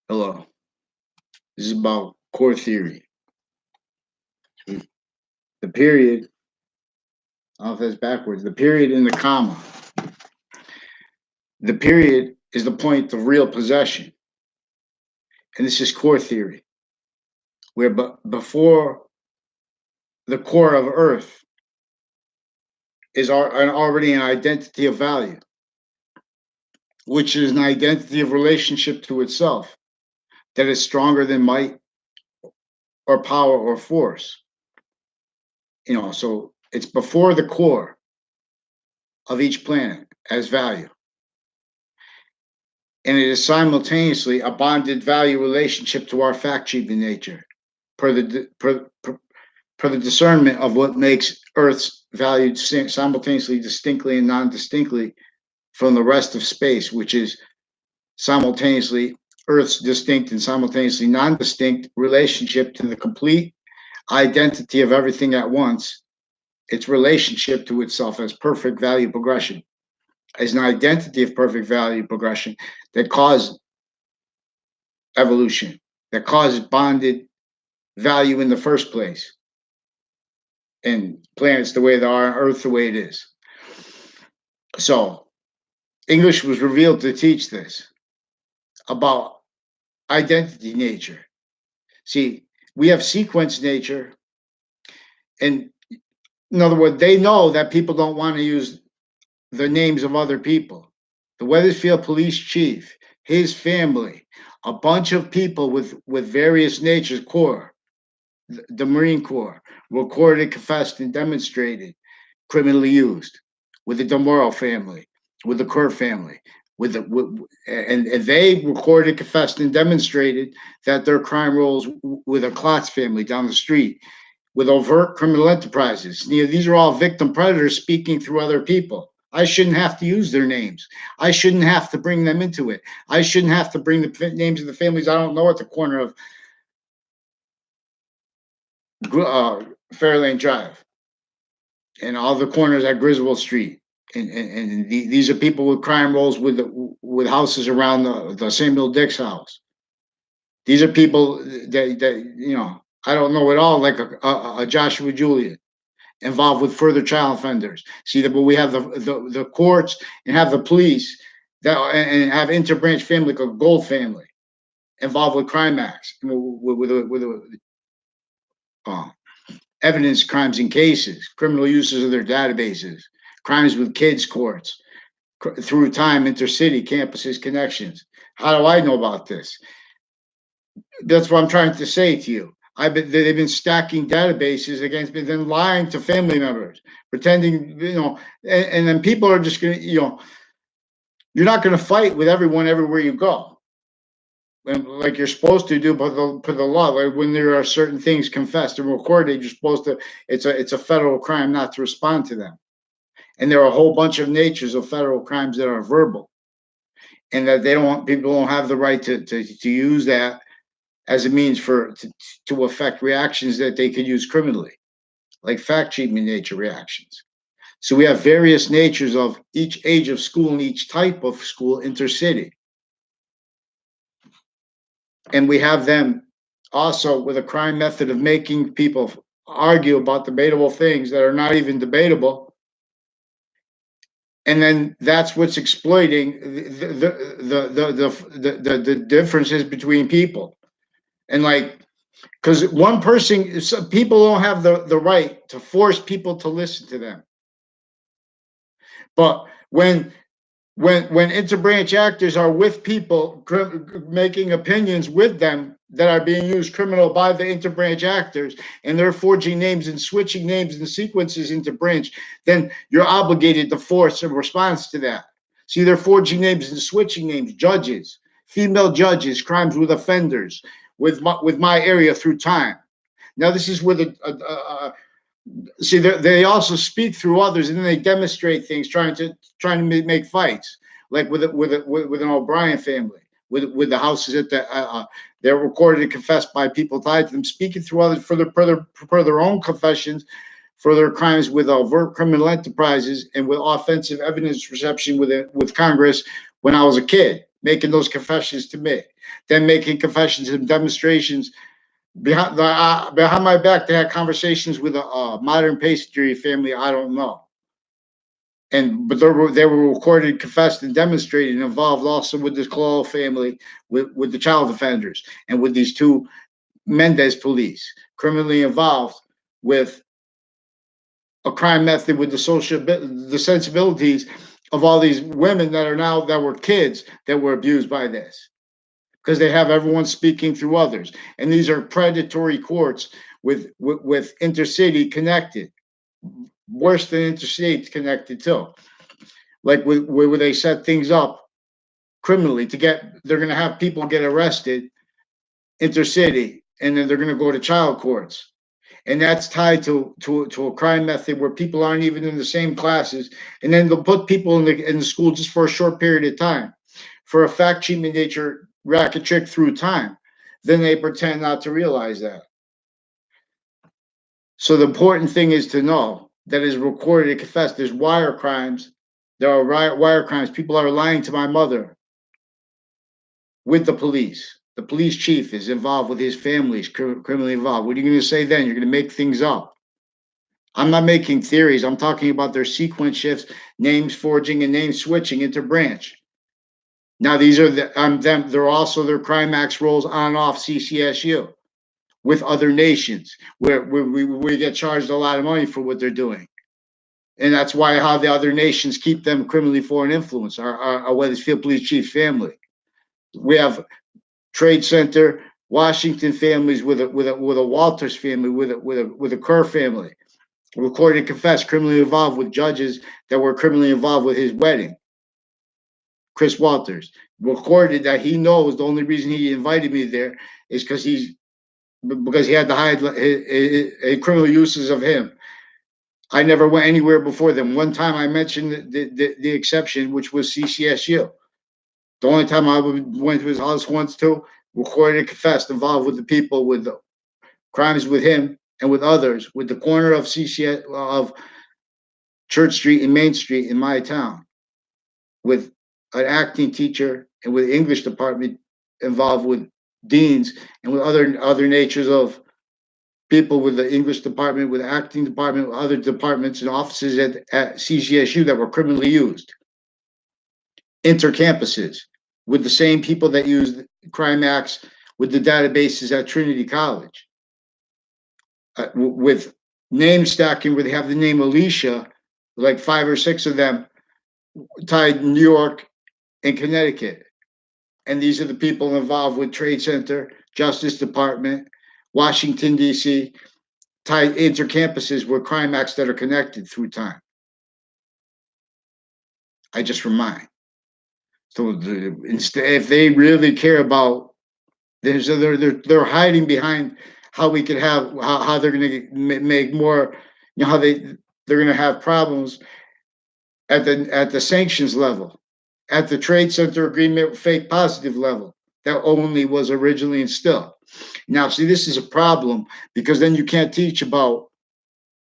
Hello. This is about core theory. The period, I don't know if that's backwards, the period and the comma. The period is the point of real possession. And this is core theory, where before the core of Earth is already an identity of value, which is an identity of relationship to itself that is stronger than might or power or force. So it's before the core of each planet as value. And it is simultaneously a bonded value relationship to our fact treatment nature, per the discernment of what makes Earth's value simultaneously, distinctly, and non-distinctly from the rest of space, which is simultaneously Earth's distinct and simultaneously non-distinct relationship to the complete identity of everything at once, its relationship to itself as perfect value progression, as an identity of perfect value progression that caused evolution, that caused bonded value in the first place, and planets the way they are, Earth the way it is. So English was revealed to teach this about identity nature. See, we have sequence nature, and in other words, they know that people don't want to use the names of other people. The Wethersfield police chief, his family, a bunch of people with various natures, Corps, the Marine Corps, recorded, confessed, and demonstrated criminally used, with the DeMoro family, with the Kerr family, and they recorded, confessed, and demonstrated that their crime rolls with a Klotz family down the street, with overt criminal enterprises. These are all victim predators speaking through other people. I shouldn't have to use their names. I shouldn't have to bring them into it. I shouldn't have to bring the names of the families I don't know at the corner of Fairlane Drive and all the corners at Griswold Street. And these are people with crime rolls with houses around the Samuel Dix house. These are people that I don't know at all, like a Joshua Julian, involved with further child offenders. See that, but we have the courts and have the police and have interbranch family called Gold family involved with crime acts with evidence crimes and cases, criminal uses of their databases, crimes with kids courts, through time, intercity, campuses, connections. How do I know about this? That's what I'm trying to say to you. They've been stacking databases against me, then lying to family members, pretending, and then people are just going to, you're not going to fight with everyone everywhere you go. And like you're supposed to do per the law, like when there are certain things confessed and recorded, you're supposed to, it's a federal crime not to respond to them. And there are a whole bunch of natures of federal crimes that are verbal, and that people don't have the right to use that as a means to affect reactions that they could use criminally, like fact treatment nature reactions. So we have various natures of each age of school and each type of school intercity. And we have them also with a crime method of making people argue about debatable things that are not even debatable. And then that's what's exploiting the differences between people. And because one person, people don't have the right to force people to listen to them. But when interbranch actors are with people making opinions with them that are being used criminal by the interbranch actors, and they're forging names and switching names and sequences into branch, then you're obligated to force a response to that. See, they're forging names and switching names, judges, female judges, crimes with offenders, with my area through time. Now, this is with see, they also speak through others, and then they demonstrate things, trying to make fights, like with an O'Brien family, with the houses at they're recorded and confessed by people tied to them, speaking through others for their own confessions, for their crimes with overt criminal enterprises and with offensive evidence reception with Congress when I was a kid, making those confessions to me. then making confessions and demonstrations behind my back. They had conversations with a modern pastry family. I don't know. But they were recorded, confessed, and demonstrated, and involved also with the Cololo family, with the child offenders, and with these two Mendez police, criminally involved with a crime method, with the sensibilities of all these women that were kids that were abused by this, because they have everyone speaking through others, and these are predatory courts with intercity connected, worse than interstate connected too, like where they set things up criminally to get. They're going to have people get arrested intercity, and then they're going to go to child courts, and that's tied to a crime method where people aren't even in the same classes, and then they'll put people in the school just for a short period of time for a fact sheet nature racket trick through time. Then they pretend not to realize that. So the important thing is to know that is recorded and confessed. There's wire crimes. There are wire crimes. People are lying to my mother with the police. The police chief is involved with his family, is criminally involved. What are you going to say then? You're going to make things up. I'm not making theories. I'm talking about their sequence shifts, names forging, and name switching into branch. Now, these are them. They're also their Crimax rolls on and off CCSU with other nations where we get charged a lot of money for what they're doing. And that's why how the other nations keep them criminally foreign influence, our Wethersfield Police Chief family. We have Trade Center, Washington families with a Walters family, with a Kerr family, recorded and confessed, criminally involved with judges that were criminally involved with his wedding. Chris Walters recorded that he knows the only reason he invited me there is because he had to hide criminal uses of him. I never went anywhere before them. One time I mentioned the exception, which was CCSU. The only time I went to his house once too, recorded and confessed, involved with the people, with the crimes with him and with others, with the corner of of Church Street and Main Street in my town, with an acting teacher and with English department involved with deans and with other natures of people with the English department, with the acting department, with other departments and offices at CCSU that were criminally used. Intercampuses with the same people that used Crimax with the databases at Trinity College. With name stacking, where they have the name Alicia, like 5 or 6 of them tied New York and Connecticut. And these are the people involved with Trade Center, Justice Department, Washington, D.C., tied intercampuses with Crimax that are connected through time. I just remind. So if they really care about this, they're hiding behind how we could have how they're going to make more, how they're going to have problems at the sanctions level, at the Trade Center agreement fake positive level that only was originally instilled. Now, see, this is a problem because then you can't teach about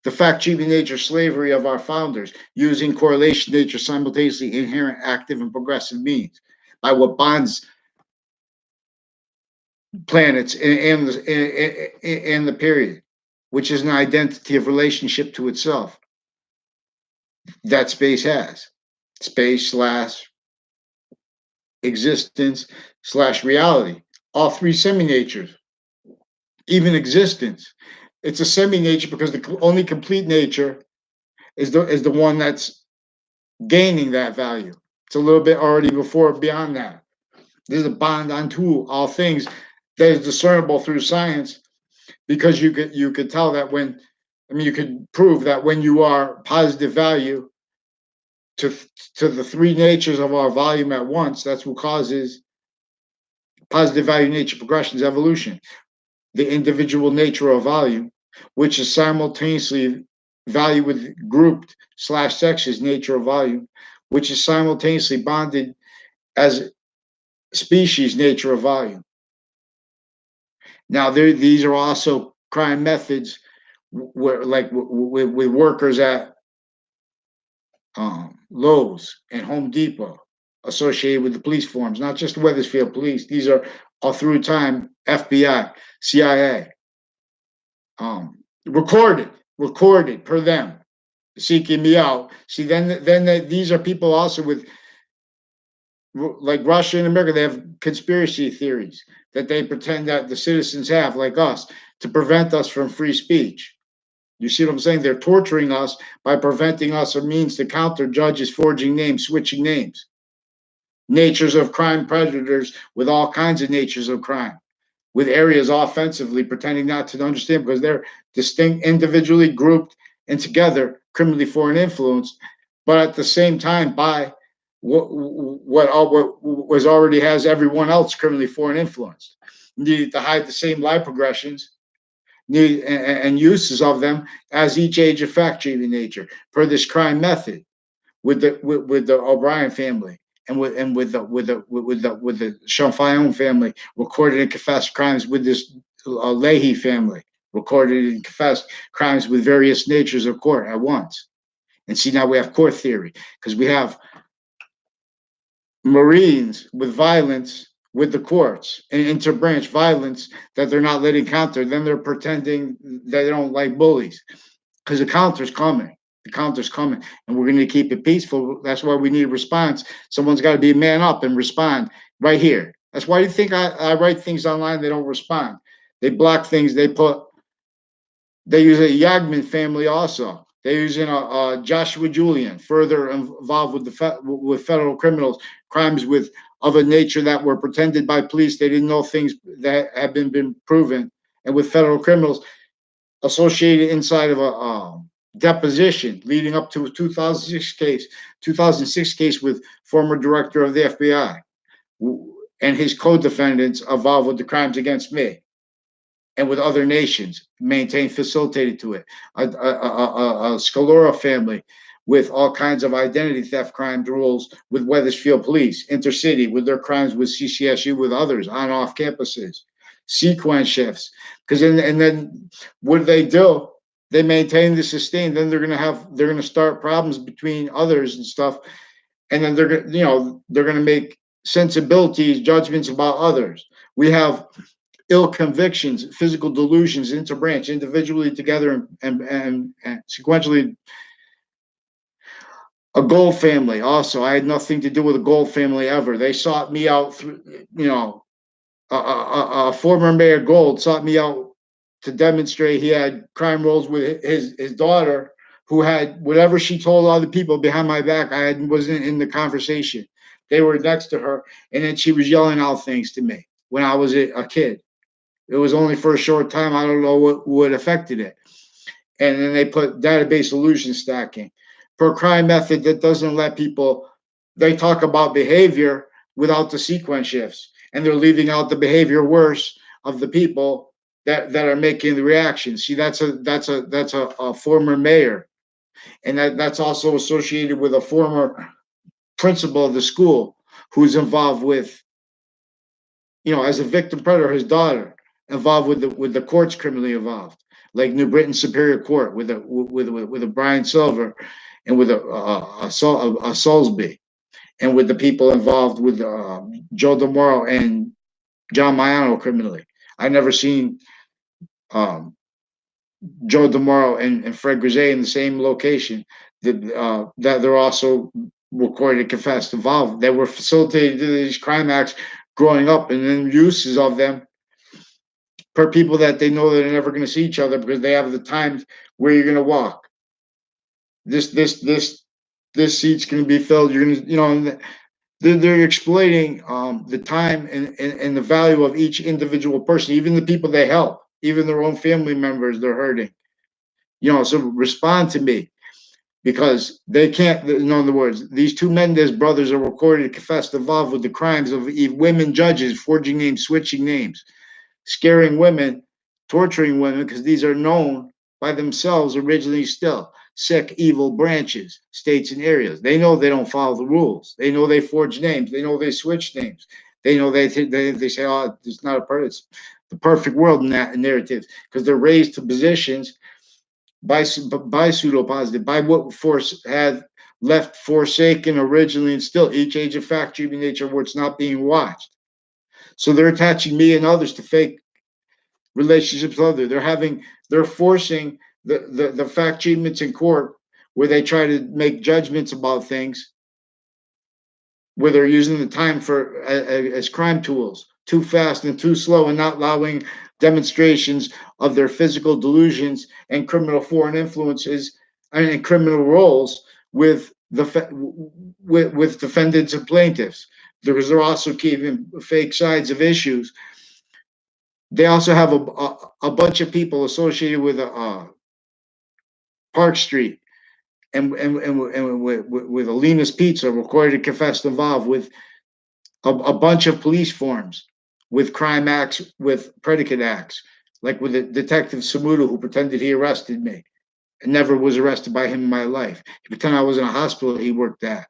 the fact-sheeting nature slavery of our founders, using correlation nature simultaneously inherent, active, and progressive means by what bonds planets in the period, which is an identity of relationship to itself that space has. Space / existence / reality. All three semi-natures. Even existence. It's a semi-nature because the only complete nature is the one that's gaining that value. It's a little bit already beyond that. There's a bond unto all things that is discernible through science, because you could tell that you could prove that when you are positive value to the three natures of our volume at once, that's what causes positive value nature progression's evolution. The individual nature of volume, which is simultaneously value with grouped / sexes nature of volume, which is simultaneously bonded as species nature of volume. Now, these are also crime methods where, like with workers at Lowe's and Home Depot, associated with the police forms, not just the Wethersfield police. These are all through time, FBI, CIA, recorded per them, seeking me out. See, these are people also with, like Russia and America, they have conspiracy theories that they pretend that the citizens have, like us, to prevent us from free speech. You see what I'm saying? They're torturing us by preventing us a means to counter judges forging names, switching names. Natures of crime predators with all kinds of natures of crime, with areas offensively pretending not to understand because they're distinct, individually grouped and together, criminally foreign influence, but at the same time by what was already has everyone else criminally foreign influenced. Needed to hide the same life progressions and uses of them as each age effect nature per this crime method with the O'Brien family and with the Champollion family recorded and confessed crimes with this Leahy family recorded and confessed crimes with various natures of court at once. And see, now we have court theory because we have Marines with violence with the courts and interbranch violence that they're not letting counter. Then they're pretending they don't like bullies because the counter's coming. The counter's coming, and we're going to keep it peaceful. That's why we need a response. Someone's got to be man up and respond right here. That's why you think I write things online. They don't respond. They block things. They use a Yagman family also. They're using a Joshua Julian, further involved with federal criminals, crimes with of a nature that were pretended by police. They didn't know things that have been proven, and with federal criminals associated inside of a deposition leading up to a 2006 case with former director of the FBI and his co-defendants involved with the crimes against me and with other nations, maintained, facilitated to it. A Scalora family with all kinds of identity theft crime rules with Wethersfield Police, intercity with their crimes with CCSU, with others on off campuses, sequence shifts. Because and then what do? They maintain the sustain. Then they're gonna start problems between others and stuff, and then they're gonna make sensibilities, judgments about others. We have ill convictions, physical delusions, interbranch, individually together and sequentially. A Gold family also. I had nothing to do with a Gold family ever. They sought me out through, a former Mayor Gold sought me out to demonstrate he had crime rolls with his daughter, who had whatever she told other people behind my back. Wasn't in the conversation. They were next to her, and then she was yelling out things to me when I was a kid. It was only for a short time. I don't know what affected it. And then they put database illusion stacking per crime method that doesn't let people. They talk about behavior without the sequence shifts, and they're leaving out the behavior worse of the people that are making the reactions. See, that's a former mayor, and that's also associated with a former principal of the school who's involved with, as a victim predator, his daughter involved with the courts criminally involved, like New Britain Superior Court with a Brian Silver, and with a Soulsby, and with the people involved with Joe DeMoro and John Maiano criminally. I never seen Joe DeMoro and Fred Grisey in the same location. That they're also recorded, confessed, involved. They were facilitated these crime acts growing up, and then uses of them per people that they know that they're never going to see each other because they have the time where you're going to walk. This seat's going to be filled. You're going to, they're exploiting the time and the value of each individual person, even the people they help, even their own family members they're hurting. So respond to me, because they can't. In other words, these two Mendez brothers are recorded, confessed, involved with the crimes of women judges, forging names, switching names, scaring women, torturing women, because these are known by themselves originally still sick, evil branches, states, and areas. They know they don't follow the rules. They know they forge names. They know they switch names. They know they say, oh, it's not a part. It's the perfect world in that narrative, because they're raised to positions by pseudo positive, by what force had left forsaken originally, and still each age of fact treatment nature where it's not being watched. So they're attaching me and others to fake relationships with others. They're forcing the fact treatments in court where they try to make judgments about things, where they're using the time for as crime tools, too fast and too slow, and not allowing demonstrations of their physical delusions and criminal foreign influences and criminal roles with with defendants and plaintiffs, because they're also keeping fake sides of issues. They also have a bunch of people associated with Park Street and with Alina's Pizza, recorded to confess involved with a bunch of police forms, with crime acts, with predicate acts, like with the detective Samuda who pretended he arrested me and never was arrested by him in my life. He pretended I was in a hospital he worked at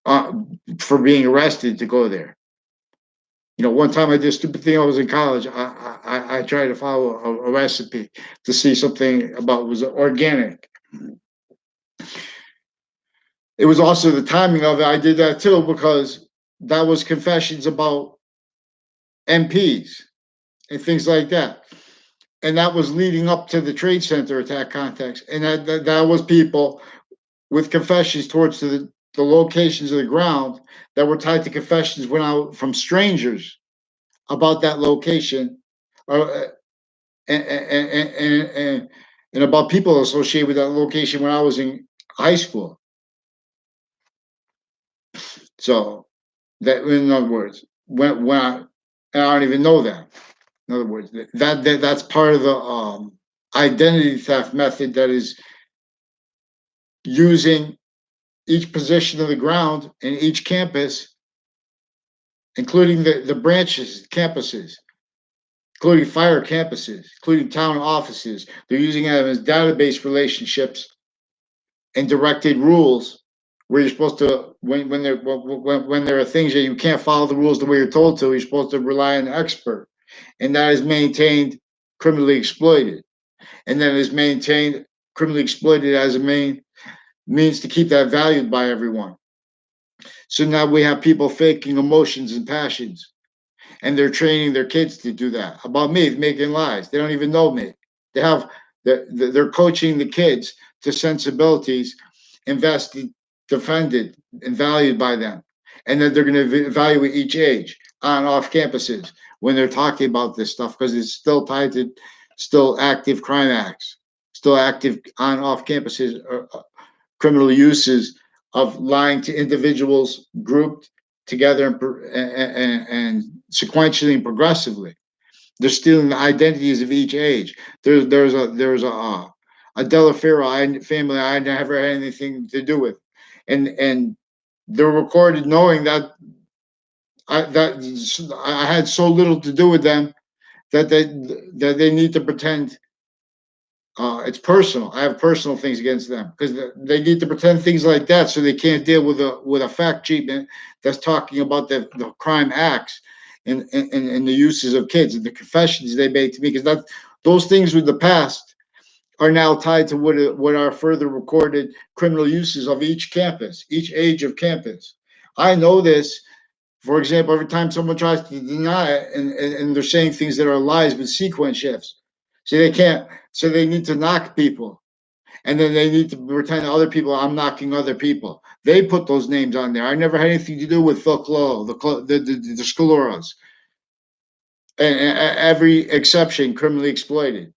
uh, for being arrested to go there. You know, one time I did a stupid thing. I was in college. I tried to follow a recipe to see something about was organic. It was also the timing of it. I did that too because that was confessions about MPs and things like that. And that was leading up to the Trade Center attack context. And that was people with confessions towards the locations of the ground that were tied to confessions went out from strangers about that location, uh, and about people associated with that location when I was in high school. So that, in other words, when I don't even know that. In other words, that's part of the identity theft method that is using each position of the ground in each campus, including the branches, campuses, including fire campuses, including town offices. They're using them as database relationships and directed rules where you're supposed to when there are things that you can't follow the rules the way you're told to, you're supposed to rely on an expert, and that is maintained criminally exploited, and then is maintained criminally exploited as a main means to keep that valued by everyone. So now we have people faking emotions and passions, and they're training their kids to do that. About me, making lies. They don't even know me. They have they're coaching the kids to sensibilities invested, defended, and valued by them, and then they're going to evaluate each age on off campuses when they're talking about this stuff because it's still tied to still active crime acts, still active on off campuses criminal uses of lying to individuals grouped together and sequentially and progressively. They're stealing the identities of each age. There's a Delafiero family I never had anything to do with, and they're recorded knowing that I had so little to do with them that they need to pretend it's personal. I have personal things against them because they need to pretend things like that so they can't deal with a fact treatment that's talking about the crime acts and the uses of kids and the confessions they made to me, because that those things with the past are now tied to what are further recorded criminal uses of each campus, each age of campus. I know this. For example, every time someone tries to deny it and they're saying things that are lies with sequence shifts. So they can't, so they need to knock people. And then they need to pretend to other people I'm knocking other people. They put those names on there. I never had anything to do with Phil Clo, the Scaloras. And every exception criminally exploited.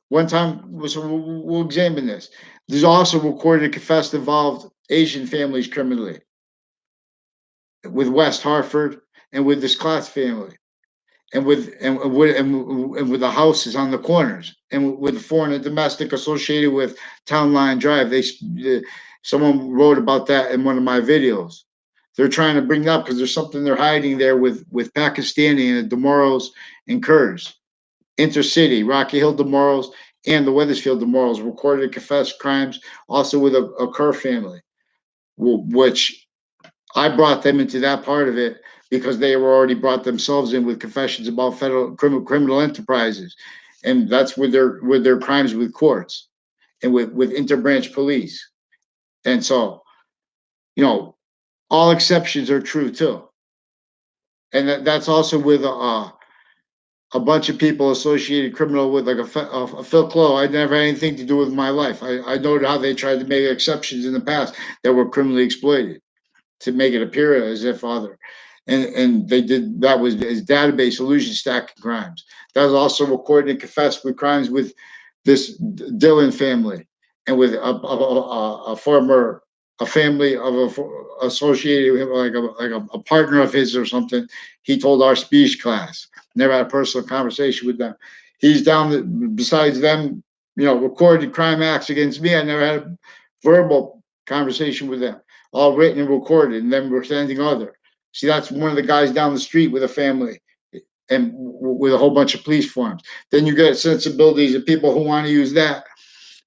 One time, so we'll examine this. There's also recorded confessed involved Asian families criminally with West Hartford and with this Klotz family, and with the houses on the corners, and with foreign and domestic associated with Town Line Drive. Someone wrote about that in one of my videos. They're trying to bring that up because there's something they're hiding there with Pakistani and the Demoros and Kurds. Intercity, Rocky Hill Demoros, and the Weathersfield Demoros recorded confessed crimes also with a Kerr family, which I brought them into that part of it because they were already brought themselves in with confessions about federal criminal enterprises, and that's with their crimes with courts and with interbranch police. And so, all exceptions are true too. And that's also with a bunch of people associated criminal with like a Phil Clow. I never had anything to do with my life. I noted how they tried to make exceptions in the past that were criminally exploited to make it appear as if other. And they did that was his database illusion stacking crimes. That was also recorded and confessed with crimes with this Dillon family and with a former a family of associated with like a partner of his or something. He told our speech class. Never had a personal conversation with them. He's down. Besides them, recorded crime acts against me. I never had a verbal conversation with them. All written and recorded, and then we're sending other. See, that's one of the guys down the street with a family and with a whole bunch of police forms. Then you get sensibilities of people who want to use that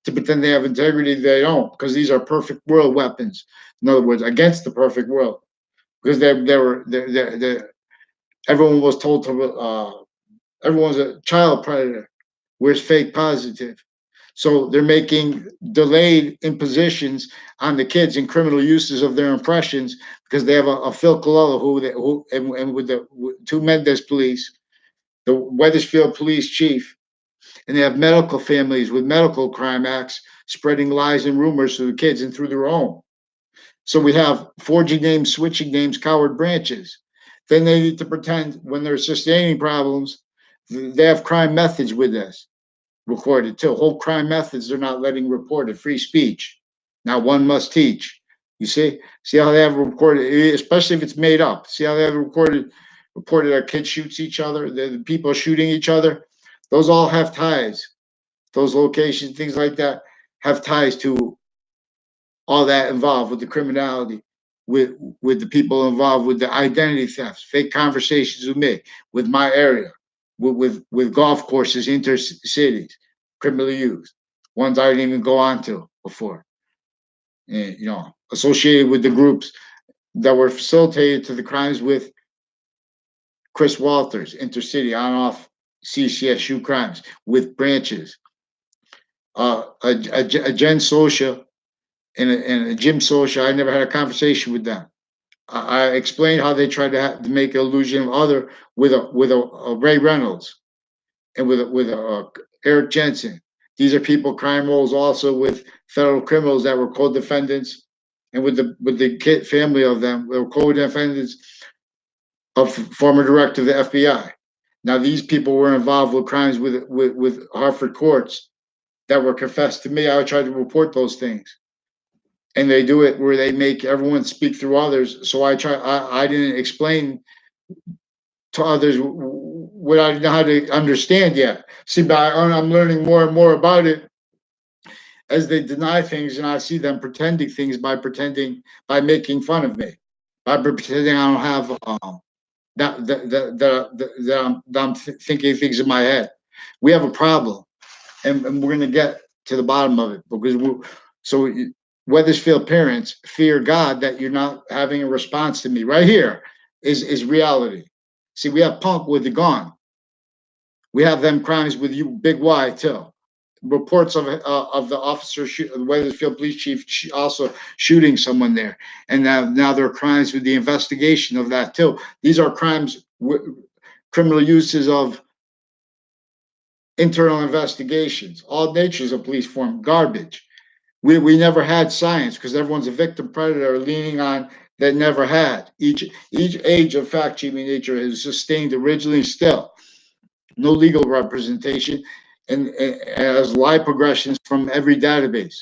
to pretend they have integrity. They don't, because these are perfect world weapons. In other words, against the perfect world, because everyone was told to everyone's a child predator. Where's fake positive? So they're making delayed impositions on the kids in criminal uses of their impressions because they have a Phil Colella and with the two Mendez police, the Wethersfield police chief, and they have medical families with medical crime acts spreading lies and rumors to the kids and through their own. So we have forging names, switching names, coward branches. Then they need to pretend when they're sustaining problems, they have crime methods with this recorded too. Whole crime methods they're not letting reported. Free speech. Now one must teach. You see how they have recorded, especially if it's made up. See how they have reported our kids shoots each other, the people shooting each other. Those all have ties. Those locations, things like that, have ties to all that involved with the criminality, with the people involved with the identity thefts, fake conversations with me, with my area, with golf courses, intercities, criminally used, ones I didn't even go on to before. And, associated with the groups that were facilitated to the crimes with Chris Walters, intercity, on off CCSU crimes with branches. A Jen Sosha and a Jim Sosha, I never had a conversation with them. I explained how they tried to make an illusion of other with a Ray Reynolds and with Eric Jensen. These are people crime rolls also with federal criminals that were co-defendants, and with the kid family of them, they were co-defendants of former director of the FBI. Now these people were involved with crimes with Hartford courts that were confessed to me. I would try to report those things. And they do it where they make everyone speak through others. So I didn't explain to others what I didn't know how to understand yet. See, but I'm learning more and more about it as they deny things, and I see them pretending things by making fun of me, by pretending I don't have that I'm thinking things in my head. We have a problem, and we're going to get to the bottom of it because Wethersfield parents fear God that you're not having a response to me. Right here is reality. See, we have Punk with the gun. We have them crimes with you, Big Y too. Reports of the officer, the Wethersfield police chief, also shooting someone there, and now there are crimes with the investigation of that too. These are crimes, criminal uses of internal investigations, all natures of police form, garbage. We never had science because everyone's a victim predator leaning on that never had. Each age of fact-checking nature is sustained originally still. No legal representation, and as lie progressions from every database.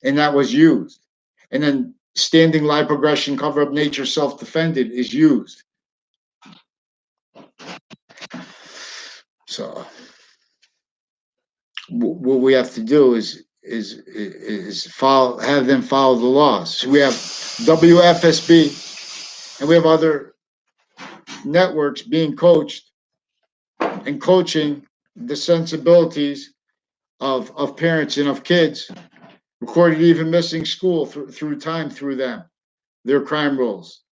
And that was used. And then standing lie progression, cover up nature, self-defended is used. So what we have to do is have them follow the laws. So we have WFSB and we have other networks being coached and coaching the sensibilities of parents and of kids, recorded even missing school through time through them, their crime rolls.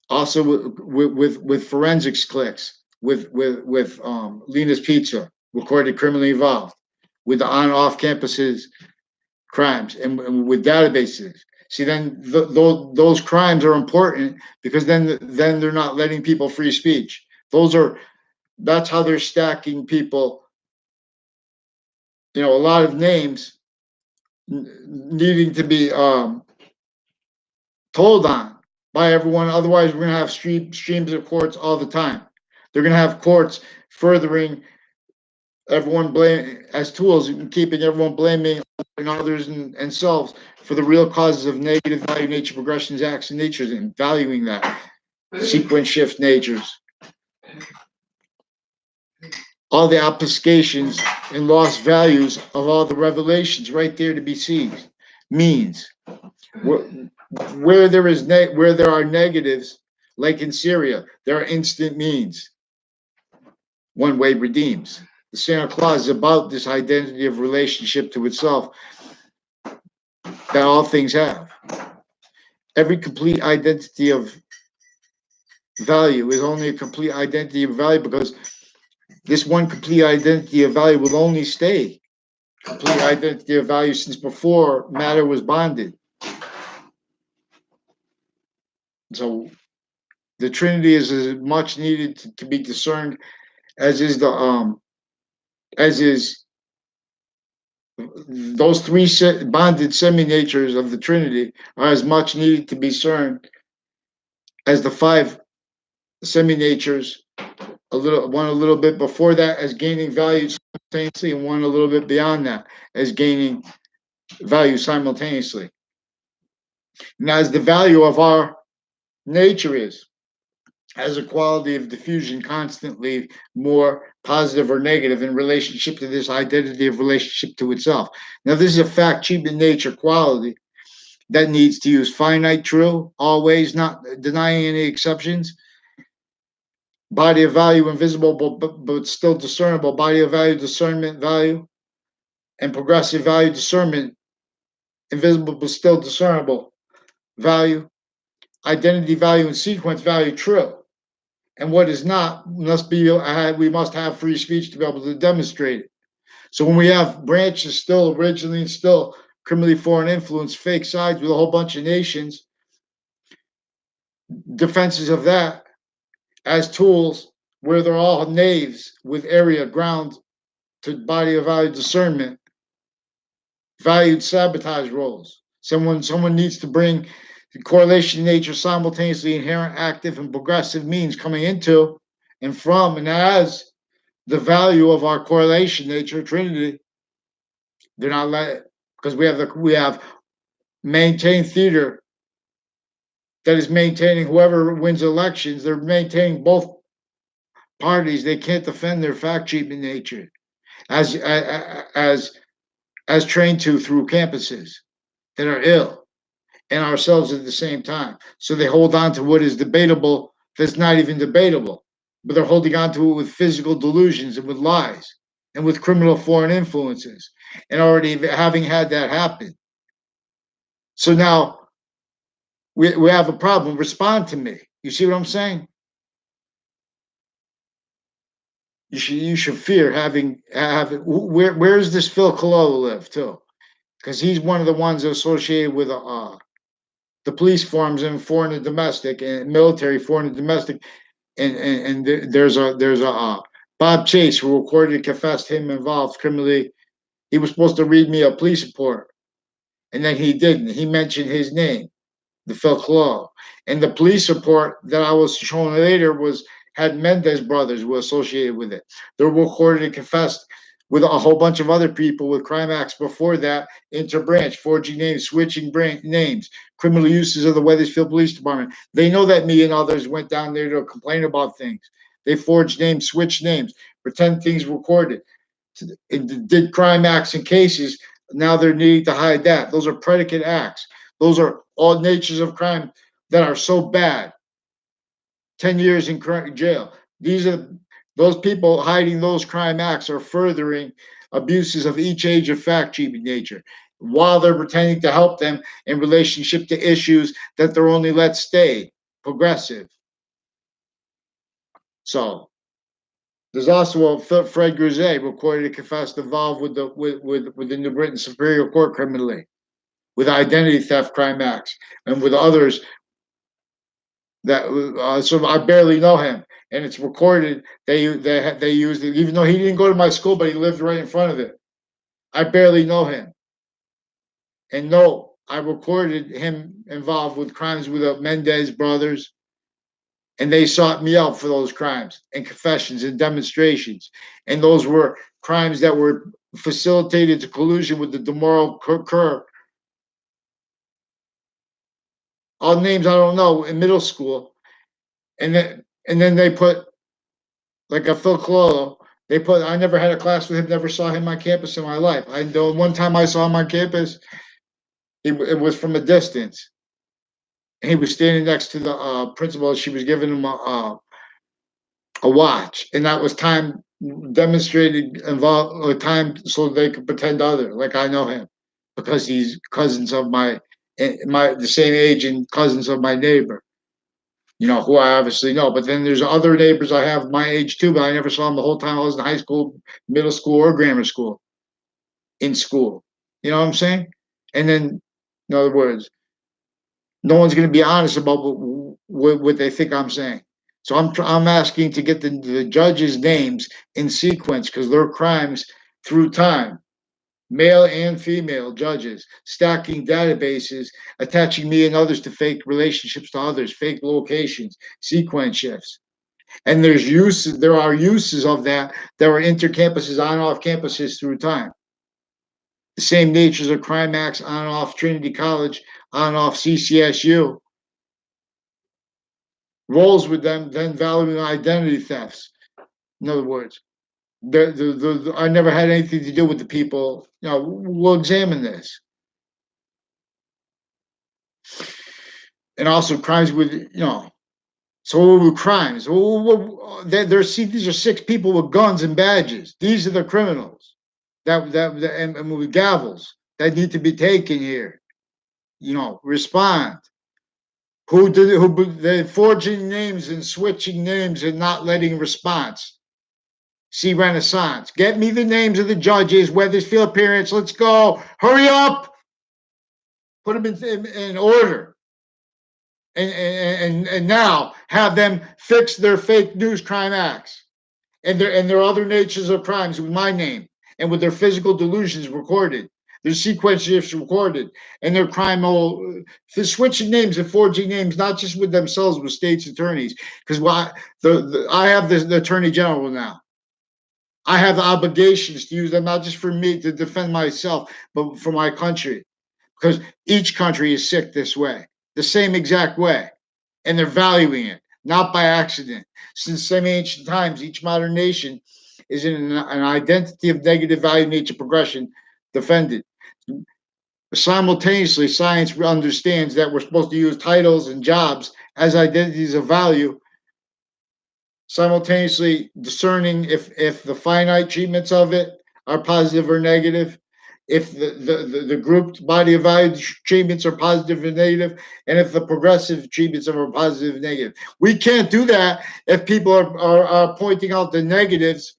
Also with forensics clicks, with Lena's Pizza, recorded criminally involved, with the on off campuses crimes and with databases. See, then those crimes are important because then they're not letting people free speech. That's how they're stacking people. A lot of names needing to be told on by everyone. Otherwise, we're going to have streams of courts all the time. They're going to have courts furthering everyone blame as tools and keeping everyone blaming others and selves for the real causes of negative value nature progressions, acts, and natures, and valuing that sequence shift natures. All the obfuscations and lost values of all the revelations right there to be seen means where there are negatives, like in Syria, there are instant means. One way redeems. The Santa Claus is about this identity of relationship to itself that all things have. Every complete identity of value is only a complete identity of value because this one complete identity of value will only stay complete identity of value since before matter was bonded. So the Trinity is as much needed to be discerned as is those three bonded semi-natures of the Trinity are as much needed to be discerned as the five semi-natures, one a little bit before that as gaining value simultaneously, and one a little bit beyond that as gaining value simultaneously. And as the value of our nature is, as a quality of diffusion constantly more positive or negative in relationship to this identity of relationship to itself. Now, this is a fact, cheap in nature quality that needs to use finite true, always, not denying any exceptions. Body of value, invisible, but still discernible. Body of value, discernment value, and progressive value, discernment, invisible, but still discernible value. Identity value and sequence value, true. And what is not must be, we must have free speech to be able to demonstrate it. So when we have branches still originally and still criminally foreign influence, fake sides with a whole bunch of nations, defenses of that as tools where they're all knaves with area ground to body of value discernment, valued sabotage roles. Someone needs to bring the correlation nature simultaneously inherent active and progressive means coming into and from and as the value of our correlation nature Trinity. They're not let because we have maintained theater that is maintaining whoever wins elections. They're maintaining both parties. They can't defend their fact treatment nature as trained to through campuses that are ill and ourselves at the same time. So they hold on to what is debatable that's not even debatable, but they're holding on to it with physical delusions and with lies and with criminal foreign influences and already having had that happen. So now we have a problem. Respond to me. You see what I'm saying? You should fear having where does this Phil Cololo live too? Because he's one of the ones associated with the police forms in foreign and domestic and military foreign and domestic, and there's a Bob Chase who recorded and confessed him involved criminally. He was supposed to read me a police report, and then he didn't. He mentioned his name, the Phil Cololo, and the police report that I was shown later had Mendez brothers were associated with it. They were recorded and confessed with a whole bunch of other people with crime acts before that, interbranch, forging names, switching names, criminal uses of the Wethersfield Police Department. They know that me and others went down there to complain about things. They forged names, switched names, pretend things recorded, did crime acts and cases. Now they're needing to hide that. Those are predicate acts. Those are all natures of crime that are so bad. 10 years in jail. Those people hiding those crime acts are furthering abuses of each age of fact treatment nature while they're pretending to help them in relationship to issues that they're only let stay progressive. So There's also a Fred Grisey recorded and confessed involved with the New Britain Superior Court criminally, with identity theft crime acts, and with others that so I barely know him, and it's recorded. They used it, even though he didn't go to my school, but he lived right in front of it. I barely know him, and no, I recorded him involved with crimes with the Mendez brothers, and they sought me out for those crimes and confessions and demonstrations, and those were crimes that were facilitated to collusion with the Demoro Kerr. All names I don't know in middle school, and then they put like a Phil Cololo. They put. I never had a class with him. Never saw him on campus in my life. I know one time I saw him on campus. It was from a distance. He was standing next to the principal. She was giving him a watch, and that was time demonstrated involved or time so they could pretend other like I know him because he's cousins of my the same age and cousins of my neighbor. Who I obviously know. But then there's other neighbors I have my age too, but I never saw them the whole time I was in high school, middle school, or grammar school. In school, you know what I'm saying? And then, in other words, no one's going to be honest about what they think I'm saying. So I'm asking to get the judges' names in sequence because their crimes through time, male and female judges, stacking databases, attaching me and others to fake relationships to others, fake locations, sequence shifts. And there are uses of that are intercampuses, on and off campuses through time. The same natures of crime acts on and off Trinity College, on and off CCSU. Roles with them, then valuing identity thefts. In other words, I never had anything to do with the people. We'll examine this. And also crimes with, so with crimes. These are 6 people with guns and badges. These are the criminals and with gavels that need to be taken here. Respond. They're forging names and switching names and not letting response. See Renaissance. Get me the names of the judges, Weathersfield appearance. Let's go. Hurry up. Put them in order. And now have them fix their fake news crime acts and their other natures of crimes with my name and with their physical delusions recorded, their sequence shifts recorded, and their crime for switching names and forging names, not just with themselves, with states attorneys. Because I have the attorney general now. I have the obligations to use them not just for me to defend myself, but for my country. Because each country is sick this way, the same exact way, and they're valuing it, not by accident. Since some ancient times, each modern nation is in an identity of negative value, nature, progression defended. Simultaneously, science understands that we're supposed to use titles and jobs as identities of value, simultaneously discerning if the finite treatments of it are positive or negative, if the grouped body of value treatments are positive or negative, and if the progressive treatments are positive or negative. We can't do that if people are pointing out the negatives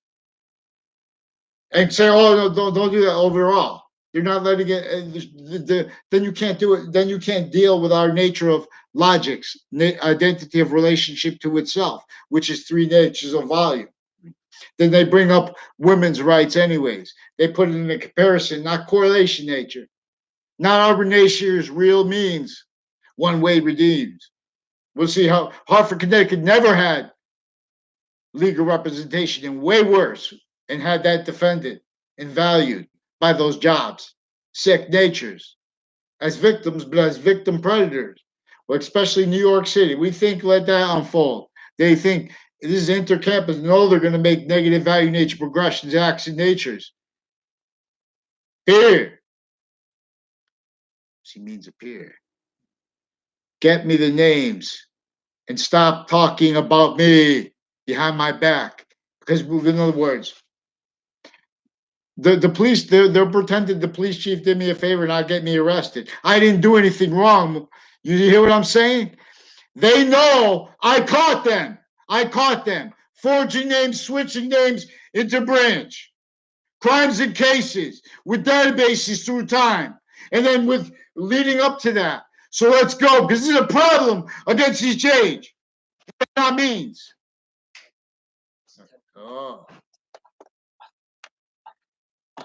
and say, oh, no, don't do that overall. You're not letting it, then you can't do it. Then you can't deal with our nature of logics, identity of relationship to itself, which is 3 natures of value. Then they bring up women's rights anyways. They put it in a comparison, not correlation nature. Not Arbor Nature's real means. One way redeems. We'll see how Hartford, Connecticut never had legal representation and way worse and had that defended and valued by those jobs. Sick natures as victims, but as victim predators. Well, especially New York City. We think let that unfold. They think this is intercampus. No, they're going to make negative value nature progressions, acts, and natures. Here. She means appear. Get me the names and stop talking about me behind my back. Because, in other words, the police, they're pretending the police chief did me a favor and not get me arrested. I didn't do anything wrong. You hear what I'm saying? They know I caught them. I caught them forging names, switching names into branch, crimes and cases with databases through time, and then with leading up to that. So let's go, because this is a problem against each age. What that means. Oh.